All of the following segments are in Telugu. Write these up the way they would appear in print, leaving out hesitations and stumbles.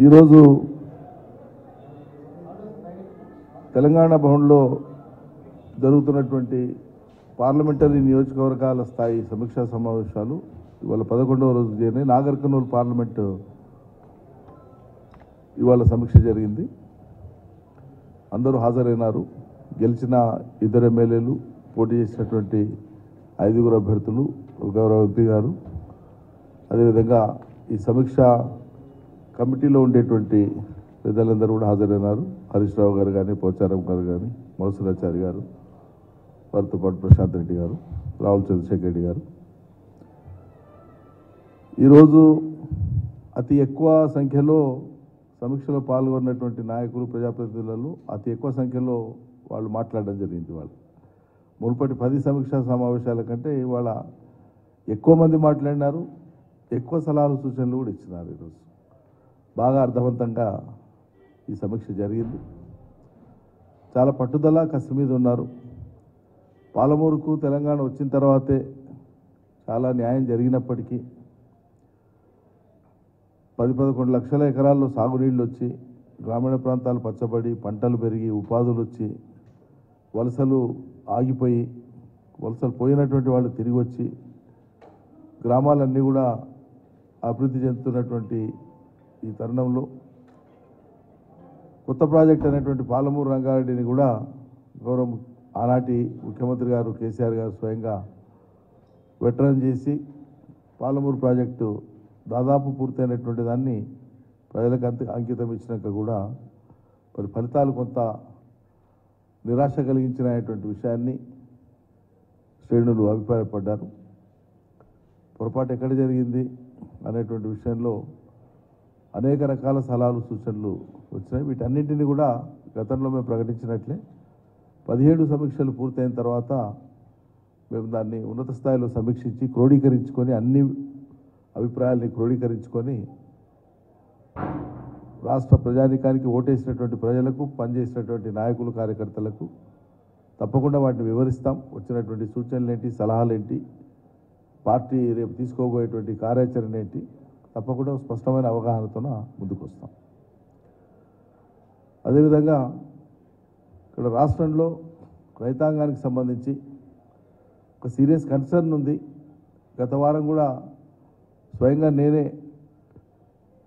ఈరోజు తెలంగాణ భవన్లో జరుగుతున్నటువంటి పార్లమెంటరీ నియోజకవర్గాల స్థాయి సమీక్షా సమావేశాలు ఇవాళ 11వ రోజు జరిగినాయి. నాగర్ కర్నూలు పార్లమెంటు ఇవాళ సమీక్ష జరిగింది. అందరూ హాజరైనారు. గెలిచిన 2 ఎమ్మెల్యేలు, పోటీ చేసినటువంటి 5 అభ్యర్థులు, గౌరవ ఎంపీ గారు, అదేవిధంగా ఈ సమీక్ష కమిటీలో ఉండేటువంటి పెద్దలందరూ కూడా హాజరైనారు. హరీష్ రావు గారు కానీ, పోచారం గారు కానీ, మౌసరాచారి గారు, వారితో పాటు ప్రశాంత్ రెడ్డి గారు, రావుల చంద్రశేఖర్ రెడ్డి గారు. ఈరోజు అతి ఎక్కువ సంఖ్యలో సమీక్షలో పాల్గొన్నటువంటి నాయకులు, ప్రజాప్రతినిధులు అతి ఎక్కువ సంఖ్యలో వాళ్ళు మాట్లాడడం జరిగింది. వాళ్ళు మునుపటి 10 సమీక్షా సమావేశాల కంటే ఇవాళ ఎక్కువ మంది మాట్లాడినారు. ఎక్కువ సలహాలు, సూచనలు కూడా ఇచ్చినారు. ఈరోజు బాగా అర్థవంతంగా ఈ సమీక్ష జరిగింది. చాలా పట్టుదల, కసి మీద ఉన్నారు. పాలమూరుకు తెలంగాణ వచ్చిన తర్వాతే చాలా న్యాయం జరిగినప్పటికీ 10-11 లక్షల ఎకరాల్లో సాగునీళ్ళు వచ్చి, గ్రామీణ ప్రాంతాలు పచ్చబడి, పంటలు పెరిగి, ఉపాధులు వచ్చి, వలసలు ఆగిపోయి, వలసలు పోయినటువంటి వాళ్ళు తిరిగి వచ్చి, గ్రామాలన్నీ కూడా అభివృద్ధి చెందుతున్నటువంటి ఈ తరుణంలో కొత్త ప్రాజెక్ట్ అనేటువంటి పాలమూరు రంగారెడ్డిని కూడా గౌరవ ఆనాటి ముఖ్యమంత్రి గారు కేసీఆర్ గారు స్వయంగా వెటరన్ చేసి పాలమూరు ప్రాజెక్టు దాదాపు పూర్తయినటువంటి దాన్ని ప్రజలకు అంకితం ఇచ్చినాక కూడా మరి ఫలితాలు కొంత నిరాశ కలిగించినటువంటి విషయాన్ని శ్రేణులు అభిప్రాయపడ్డారు. పొరపాటు ఎక్కడ జరిగింది అనేటువంటి విషయంలో అనేక రకాల సలహాలు, సూచనలు వచ్చినాయి. వీటన్నింటినీ కూడా గతంలో మేము ప్రకటించినట్లే 17 సమీక్షలు పూర్తయిన తర్వాత మేము దాన్ని ఉన్నత స్థాయిలో సమీక్షించి క్రోడీకరించుకొని, అన్ని అభిప్రాయాల్ని క్రోడీకరించుకొని రాష్ట్ర ప్రజానీకానికి, ఓటేసినటువంటి ప్రజలకు, పనిచేసినటువంటి నాయకులు, కార్యకర్తలకు తప్పకుండా వాటిని వివరిస్తాం. వచ్చినటువంటి సూచనలు ఏంటి, సలహాలు ఏంటి, పార్టీ రేపు తీసుకోబోయేటువంటి కార్యాచరణ ఏంటి, తప్పకుండా స్పష్టమైన అవగాహనతో ముందుకు వస్తాం. అదేవిధంగా ఇక్కడ రాష్ట్రంలో రైతాంగానికి సంబంధించి ఒక సీరియస్ కన్సర్న్ ఉంది. గత వారం కూడా స్వయంగా నేనే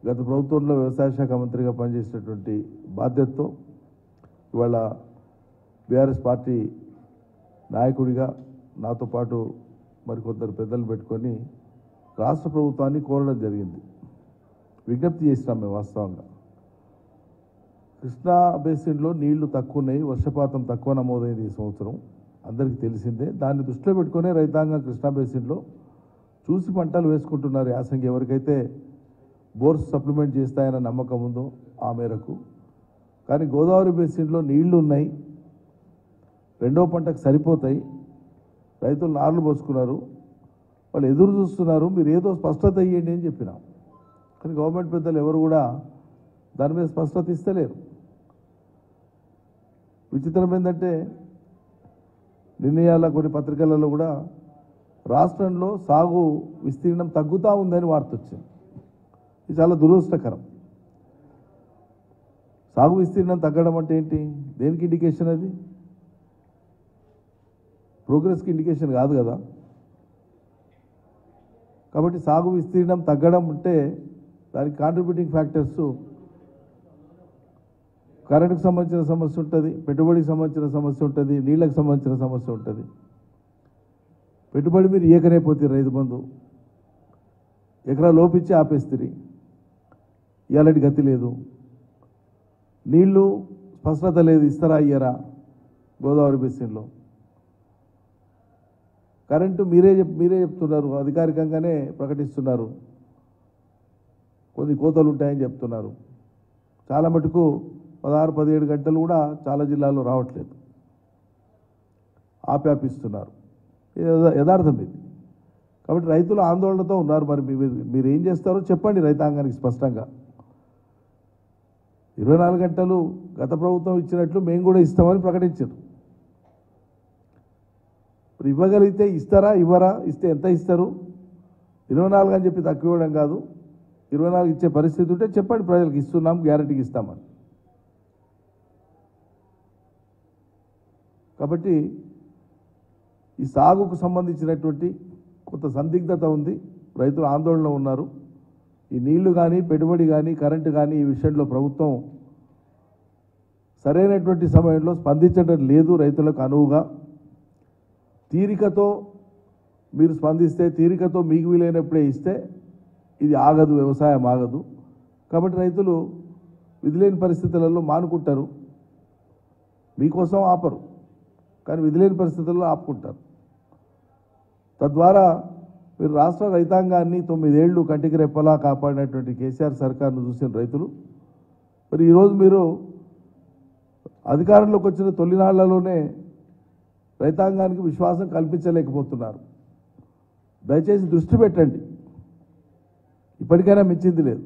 గత ప్రభుత్వంలో వ్యవసాయ శాఖ మంత్రిగా పనిచేసినటువంటి బాధ్యతతో ఇవాళ బీఆర్ఎస్ పార్టీ నాయకుడిగా నాతో పాటు మరికొందరు పెద్దలు పెట్టుకొని రాష్ట్ర ప్రభుత్వాన్ని కోరడం జరిగింది. విజ్ఞప్తి చేసినాం మేము. వాస్తవంగా కృష్ణా బేసిన్లో నీళ్లు తక్కువ ఉన్నాయి, వర్షపాతం తక్కువ నమోదైంది ఈ సంవత్సరం, అందరికీ తెలిసిందే. దాన్ని దృష్టిలో పెట్టుకునే రైతాంగం కృష్ణా బేసిన్లో చూసి పంటలు వేసుకుంటున్నారు. యాసంగి ఎవరికైతే బోర్స్ సప్లిమెంట్ చేస్తాయన్న నమ్మకం ఉందో ఆ మేరకు. కానీ గోదావరి బేసిన్లో నీళ్లు ఉన్నాయి, 2వ పంటకు సరిపోతాయి, రైతులు నార్లు పోసుకున్నారు, వాళ్ళు ఎదురు చూస్తున్నారు, మీరు ఏదో స్పష్టత ఇవ్వండి అని చెప్పినాం. కానీ గవర్నమెంట్ పెద్దలు ఎవరు కూడా దాని మీద స్పష్టత ఇస్తలేరు. విచిత్రం ఏంటంటే నిర్ణయాల కొన్ని పత్రికలలో కూడా రాష్ట్రంలో సాగు విస్తీర్ణం తగ్గుతూ ఉందని వార్త వచ్చింది. ఇది చాలా దురదృష్టకరం. సాగు విస్తీర్ణం తగ్గడం అంటే ఏంటి? దేనికి ఇండికేషన్? అది ప్రోగ్రెస్కి ఇండికేషన్ కాదు కదా. కాబట్టి సాగు విస్తీర్ణం తగ్గడం అంటే దానికి కాంట్రిబ్యూటింగ్ ఫ్యాక్టర్స్ కరెంటుకు సంబంధించిన సమస్య ఉంటుంది, పెట్టుబడికి సంబంధించిన సమస్య ఉంటుంది, నీళ్ళకు సంబంధించిన సమస్య ఉంటుంది. పెట్టుబడి మీరు ఏకరైపోతే రైతు బంధు ఎకరా లోపించి ఆపేస్తుంది, ఇలాంటి గతి లేదు. నీళ్లు స్పష్టత లేదు, ఇస్తారా ఇయ్యరా గోదావరి బేసిన్లో. కరెంటు మీరే చెప్తున్నారు, అధికారికంగానే ప్రకటిస్తున్నారు, కొన్ని కోతలు ఉంటాయని చెప్తున్నారు. చాలా మటుకు 16-17 గంటలు కూడా చాలా జిల్లాల్లో రావట్లేదు, ఆపిస్తున్నారు. యథార్థం ఇది. కాబట్టి రైతులు ఆందోళనతో ఉన్నారు. మరి మీరు ఏం చేస్తారో చెప్పండి రైతాంగానికి స్పష్టంగా. 24 గంటలు గత ప్రభుత్వం ఇచ్చినట్లు మేము కూడా ఇస్తామని ప్రకటించారు. ఇవ్వగలిగితే ఇస్తారా, ఇవ్వరా, ఇస్తే ఎంత ఇస్తారు? 24 అని చెప్పి తక్కువ ఇవ్వడం కాదు, 24 ఇచ్చే పరిస్థితి ఉంటే చెప్పండి, ప్రజలకు ఇస్తున్నాం, గ్యారెంటీకి ఇస్తామని. కాబట్టి ఈ సాగుకు సంబంధించినటువంటి కొంత సందిగ్ధత ఉంది, రైతులు ఆందోళనలో ఉన్నారు. ఈ నీళ్లు కానీ, పెట్టుబడి కానీ, కరెంటు కానీ ఈ విషయంలో ప్రభుత్వం సరైనటువంటి సమయంలో స్పందించడం లేదు. రైతులకు అనువుగా తీరికతో మీరు స్పందిస్తే, తీరికతో మీకు వీలైనప్పుడే ఇస్తే ఇది ఆగదు, వ్యవసాయం ఆగదు. కాబట్టి రైతులు విధిలేని పరిస్థితులలో మానుకుంటారు, మీకోసం ఆపరు, కానీ విధిలేని పరిస్థితుల్లో ఆపుకుంటారు. తద్వారా మీరు రాష్ట్ర రైతాంగాన్ని 9 ఏళ్లు కంటికి రెప్పలా కాపాడినటువంటి కేసీఆర్ సర్కార్ను చూసిన రైతులు మరి ఈరోజు మీరు అధికారంలోకి వచ్చిన తొలినాళ్లలోనే రైతాంగానికి విశ్వాసం కల్పించలేకపోతున్నారు. దయచేసి దృష్టి పెట్టండి, ఇప్పటికైనా మించింది లేదు.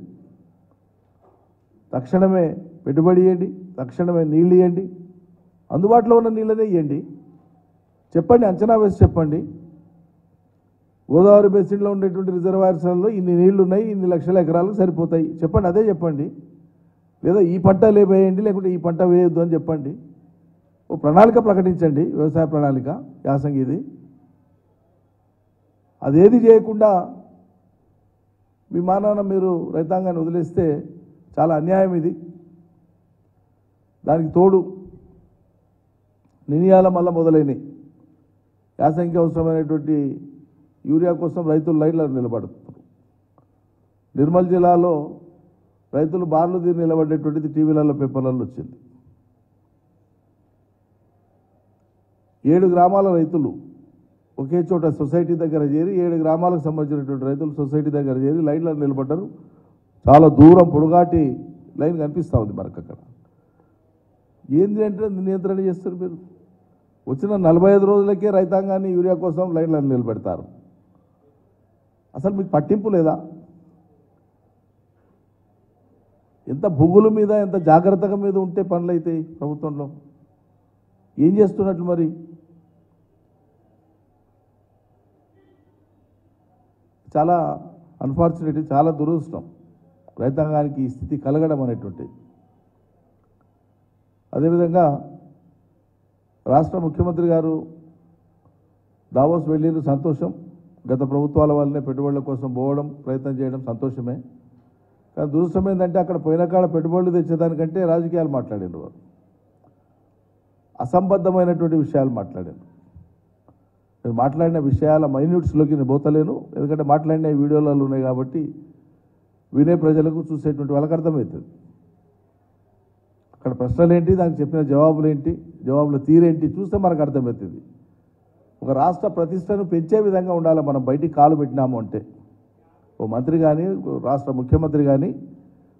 తక్షణమే పెట్టుబడి ఇవ్వండి, తక్షణమే నీళ్ళు ఇవ్వండి, అందుబాటులో ఉన్న నీళ్ళనే ఇవ్వండి. చెప్పండి, అంచనా వేసి చెప్పండి. గోదావరి బేసిన్లో ఉండేటువంటి రిజర్వాయర్స్లలో ఇన్ని నీళ్లు ఉన్నాయి, ఇన్ని లక్షల ఎకరాలకు సరిపోతాయి చెప్పండి, అదే చెప్పండి. లేదా ఈ పంట వేయండి, లేకుంటే ఈ పంట వేయొద్దు అని చెప్పండి. ఓ ప్రణాళిక ప్రకటించండి, వ్యవసాయ ప్రణాళిక, యాసంగి ఇది. అదేది చేయకుండా విమానాన మీరు రైతాంగాన్ని వదిలేస్తే చాలా అన్యాయం ఇది. దానికి తోడు నిర్ణయాల మళ్ళీ మొదలైనవి. యాసంగికి అవసరమైనటువంటి యూరియా కోసం రైతులు లైన్లో నిలబడుతున్నారు. నిర్మల్ జిల్లాలో రైతులు బార్లు తీరి నిలబడేటువంటిది టీవీలలో, పేపర్లలో వచ్చింది. 7 గ్రామాల రైతులు ఒకే చోట సొసైటీ దగ్గర చేరి, 7 గ్రామాలకు సంబంధించినటువంటి రైతులు సొసైటీ దగ్గర చేరి లైన్లో నిలబడ్డారు. చాలా దూరం పొడుగాటి లైన్ కనిపిస్తూ ఉంది మనకు అక్కడ. ఏంది అంటే నియంత్రణ చేస్తారు మీరు. వచ్చిన 45 రోజులకే రైతాంగాన్ని యూరియా కోసం లైన్లో నిలబెడతారు. అసలు మీకు పట్టింపు లేదా? ఎంత భూగుల మీద, ఎంత జాగ్రత్తగా మీద ఉంటే పనులు అవుతాయి ప్రభుత్వంలో. ఏం చేస్తున్నట్లు మరి? చాలా అన్ఫార్చునేట్, చాలా దురదృష్టం రైతాంగానికి ఈ స్థితి కలగడం అనేటువంటిది. అదేవిధంగా రాష్ట్ర ముఖ్యమంత్రి గారు దావోస్ వెళ్ళిన సంతోషం. గత ప్రభుత్వాల వల్లనే పెట్టుబడుల కోసం పోవడం, ప్రయత్నం చేయడం సంతోషమే. కానీ దురదృష్టం ఏంటంటే అక్కడ పోయిన కాడ పెట్టుబడులు తెచ్చేదానికంటే రాజకీయాలు మాట్లాడినారు వారు. అసంబద్ధమైనటువంటి విషయాలు మాట్లాడారు. నేను మాట్లాడిన విషయాల మైన్యూట్స్లోకి నేను పోతలేను, ఎందుకంటే మాట్లాడిన వీడియోలలో ఉన్నాయి కాబట్టి వినే ప్రజలకు, చూసేటువంటి వాళ్ళకి అర్థమవుతుంది. అక్కడ ప్రశ్నలు ఏంటి, దానికి చెప్పిన జవాబులు ఏంటి, జవాబుల తీరేంటి చూస్తే మనకు అర్థమవుతుంది. ఒక రాష్ట్ర ప్రతిష్టను పెంచే విధంగా ఉండాలి మనం బయటికి కాలు పెట్టినాము అంటే. ఓ మంత్రి కానీ, రాష్ట్ర ముఖ్యమంత్రి కానీ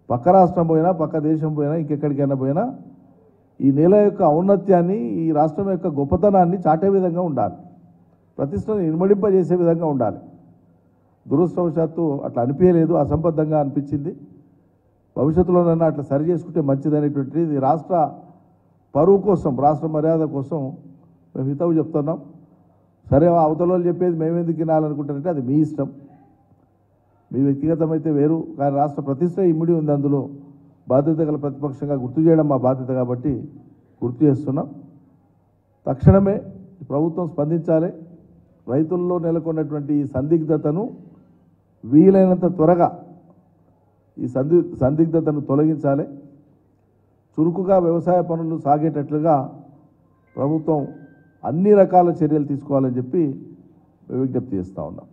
పక్క రాష్ట్రం పోయినా, పక్క దేశం పోయినా, ఇంకెక్కడికైనా పోయినా ఈ నేల యొక్క ఔన్నత్యాన్ని, ఈ రాష్ట్రం యొక్క గొప్పతనాన్ని చాటే విధంగా ఉండాలి, ప్రతిష్టను ఇనుమడింపజేసే విధంగా ఉండాలి. దురదృష్టవశాత్తు అట్లా అనిపించలేదు, అసంబద్ధంగా అనిపించింది. భవిష్యత్తులోనైనా అట్లా సరి చేసుకుంటే మంచిదనేటువంటిది ఇది రాష్ట్ర పరువు కోసం, రాష్ట్ర మర్యాద కోసం మేము హితవు చెప్తున్నాం. సరే, అవతల వాళ్ళు చెప్పేది మేమెందుకు వినాలనుకుంటారంటే అది మీ ఇష్టం, మీ వ్యక్తిగతమైతే వేరు. కానీ రాష్ట్ర ప్రతిష్ట ఇమిడి ఉంది, అందులో బాధ్యత గల ప్రతిపక్షంగా గుర్తు చేయడం మా బాధ్యత కాబట్టి గుర్తు చేస్తున్నాం. తక్షణమే ప్రభుత్వం స్పందించాలి. రైతుల్లో నెలకొన్నటువంటి ఈ సందిగ్ధతను వీలైనంత త్వరగా ఈ సందిగ్ధతను తొలగించాలి. చురుకుగా వ్యవసాయ పనులు సాగేటట్లుగా ప్రభుత్వం అన్ని రకాల చర్యలు తీసుకోవాలని చెప్పి విజ్ఞప్తి చేస్తూ ఉన్నాం.